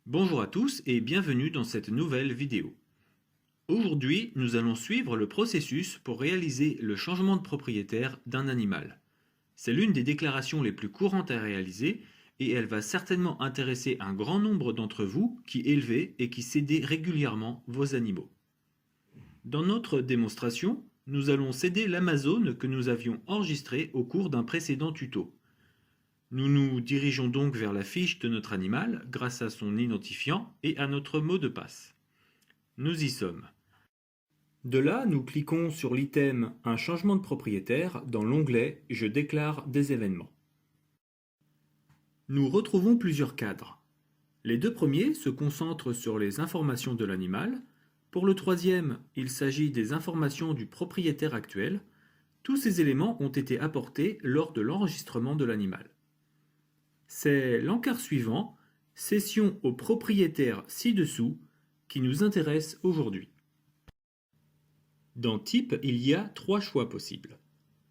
Bonjour à tous et bienvenue dans cette nouvelle vidéo. Aujourd'hui, nous allons suivre le processus pour réaliser le changement de propriétaire d'un animal. C'est l'une des déclarations les plus courantes à réaliser et elle va certainement intéresser un grand nombre d'entre vous qui élevez et qui cédez régulièrement vos animaux. Dans notre démonstration, nous allons céder l'Amazone que nous avions enregistrée au cours d'un précédent tuto. Nous nous dirigeons donc vers la fiche de notre animal grâce à son identifiant et à notre mot de passe. Nous y sommes. De là, nous cliquons sur l'item Un changement de propriétaire dans l'onglet Je déclare des événements. Nous retrouvons plusieurs cadres. Les deux premiers se concentrent sur les informations de l'animal. Pour le troisième, il s'agit des informations du propriétaire actuel. Tous ces éléments ont été apportés lors de l'enregistrement de l'animal. C'est l'encart suivant, Cession au propriétaire ci-dessous, qui nous intéresse aujourd'hui. Dans Type, il y a trois choix possibles.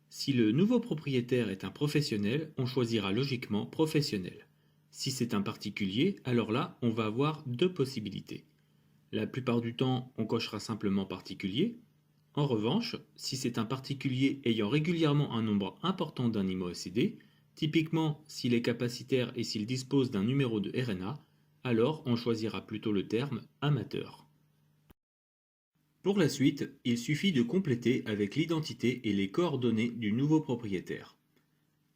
Si le nouveau propriétaire est un professionnel, on choisira logiquement professionnel. Si c'est un particulier, alors là, on va avoir deux possibilités. La plupart du temps, on cochera simplement particulier. En revanche, si c'est un particulier ayant régulièrement un nombre important d'animaux à céder, typiquement s'il est capacitaire et s'il dispose d'un numéro de RNA, alors on choisira plutôt le terme amateur. Pour la suite, il suffit de compléter avec l'identité et les coordonnées du nouveau propriétaire.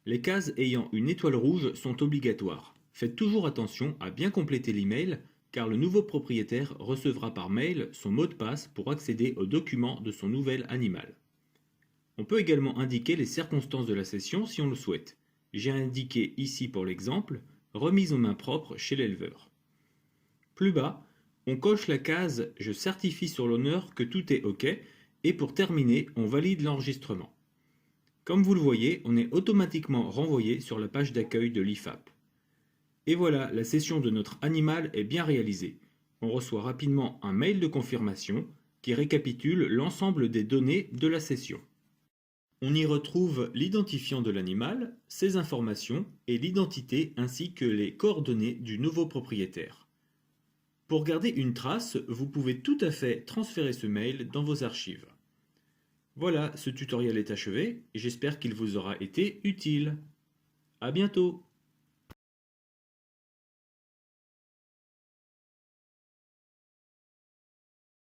Les cases ayant une étoile rouge sont obligatoires. Faites toujours attention à bien compléter l'email car le nouveau propriétaire recevra par mail son mot de passe pour accéder aux documents de son nouvel animal. On peut également indiquer les circonstances de la cession si on le souhaite. J'ai indiqué ici pour l'exemple, remise en main propre chez l'éleveur. Plus bas, on coche la case « Je certifie sur l'honneur que tout est OK » et pour terminer, on valide l'enregistrement. Comme vous le voyez, on est automatiquement renvoyé sur la page d'accueil de l'IFAP. Et voilà, la cession de notre animal est bien réalisée. On reçoit rapidement un mail de confirmation qui récapitule l'ensemble des données de la cession. On y retrouve l'identifiant de l'animal, ses informations et l'identité ainsi que les coordonnées du nouveau propriétaire. Pour garder une trace, vous pouvez tout à fait transférer ce mail dans vos archives. Voilà, ce tutoriel est achevé et j'espère qu'il vous aura été utile. À bientôt!